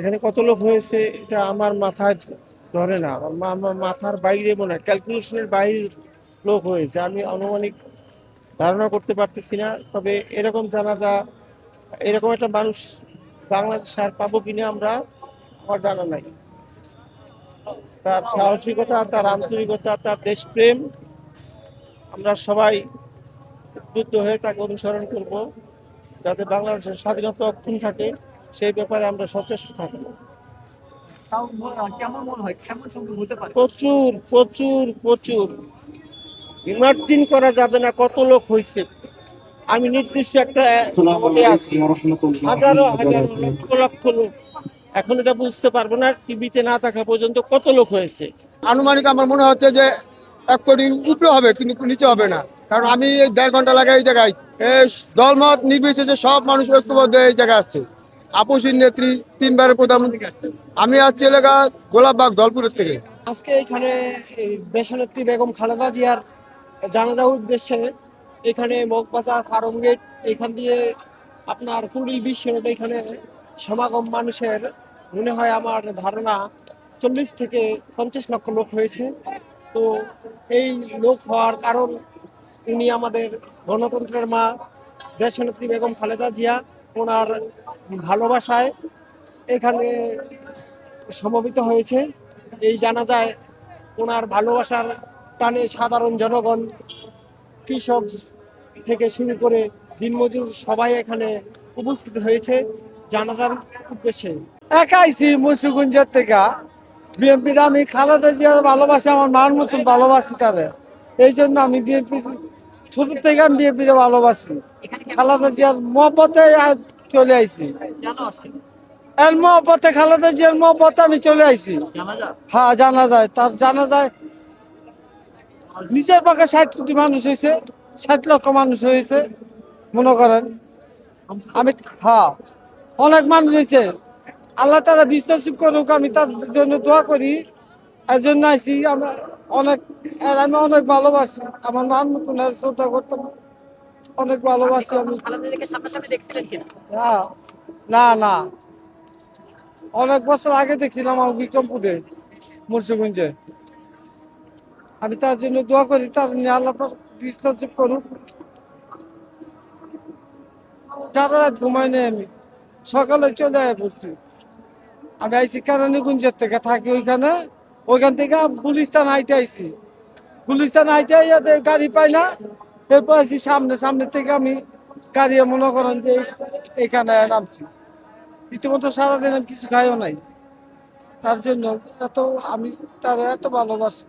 এখানে কত লোক হয়েছে এটা আমার মাথায় ধরে না, আমার মাথার বাইরে মনে হয়, ক্যালকুলেশনের বাইরে লোক হয়েছে। আমি আনুমানিক ধারণা করতে পারতেছি না। তবে এরকম জানাজা, এরকম একটা মানুষ বাংলাদেশে আর পাবো কিনা আমরা, আমার জানা নাই। তার সাহসিকতা, তার আন্তরিকতা, তার দেশপ্রেম, আমরা সবাই উদ্বুদ্ধ হয়ে তাকে অনুসরণ করব, যাতে বাংলাদেশের স্বাধীনতা অক্ষুণ্ণ থাকে, সেই ব্যাপারে আমরা সচেষ্ট থাকবো। তাও কেমন মনে হয়, কেমন সংখ্যক হতে পারে? প্রচুর প্রচুর প্রচুর, ইমার্জিন করা যাবে না কত লোক হয়েছে। আমি নির্দিষ্ট একটা নোটে আছি, হাজারো হাজারো লক্ষ লক্ষ লোক। এখন এটা বুঝতে পারবো না টিভিতে না থাকা পর্যন্ত কত লোক হয়েছে। আনুমানিক আমার মনে হচ্ছে যে 1 কোটির উপরে হবে, কিন্তু নিচে হবে না। কারণ আমি এই 1.5 ঘন্টা লাগাই এই জায়গায়, এই দলমত নির্বিশেষে সব মানুষ ঐক্যবদ্ধ এই জায়গায় আসছে। আপসীর নেত্রী, 3বারের প্রধানমন্ত্রী। আমি আসছি এলাকা গোলাপবাগ দলপুরের থেকে। আজকে এখানে এই দেশনেত্রী বেগম খালেদা জিয়ার জানাজা উদ্দেশ্যে এখানে মগবাজার ফার্ম গেট এখান দিয়ে আপনার কুড়িল বিশ্ব রোড এখানে সমাগম মানুষের মনে হয় আমার ধারণা 40 থেকে 50 লক্ষ লোক হয়েছে। তো এই লোক হওয়ার কারণ উনি আমাদের গণতন্ত্রের মা দেশনেত্রী বেগম খালেদা জিয়া, ওনার ভালোবাসায় এখানে সমবেত হয়েছে। এই জানাজায় ওনার ভালোবাসার টানে সাধারণ জনগণ, কৃষক থেকে শুরু করে দিনমজুর সবাই এখানে উপস্থিত হয়েছে জানাজার উদ্দেশ্যে। একাইছি মুন্সিগঞ্জের থেকে। বিএনপির আমি খালেদা জিয়ার ভালোবাসি, আমার মার মতন ভালোবাসি তারে। এই জন্য আমি বিএনপি ছোট থেকে আমি বিএনপির ভালোবাসি। খালেদা জিয়ার মহব্বতে চলে আইছি। কেন আসছেন এর মহব্বতে, খালেদা জিয়ার মহব্বতে আমি চলে আইছি। জানাজা? হ্যাঁ, জানা যায়, তার জানা যায়। নিচের পক্ষে 60 কোটি মানুষ হয়েছে, 60 লক্ষ মানুষ হয়েছে মনে করেন। আমি হ্যাঁ, অনেক মানুষ হয়েছে। আল্লাহ তারা বিশ্লেষণ করুক, আমি তার জন্য দোয়া করি। এর জন্য আইসি। আমি অনেক ভালোবাসি, আমার মান মতন শ্রদ্ধা করতাম, অনেক ভালোবাসি আমি। খালেদা জিয়াকে সামনাসামনি দেখছিলেন কিনা? হ্যাঁ, না না, অনেক বছর আগে দেখছিলাম আমার বিক্রমপুরে, মুন্সিগঞ্জে। আমি তার জন্য দোয়া করি, তার নিয়ে আল্লাহ বিশ্লেষণ করুক। সারা রাত ঘুমাই নেই আমি, সকালে চলে পড়ছি। আমি আইসি কেরানীগঞ্জের থেকে, থাকি ওইখানে। ওইখান থেকে গুলিস্তান হাইটে আইসি। গুলিস্তান হাইটে গাড়ি পাই না, এরপর আইসি সামনে থেকে আমি গাড়ি মনে করেন যে এখানে নামছি। ইতিমধ্যে সারাদিন আমি কিছু খাইও নাই। তার জন্য আমি তার এত ভালোবাসি।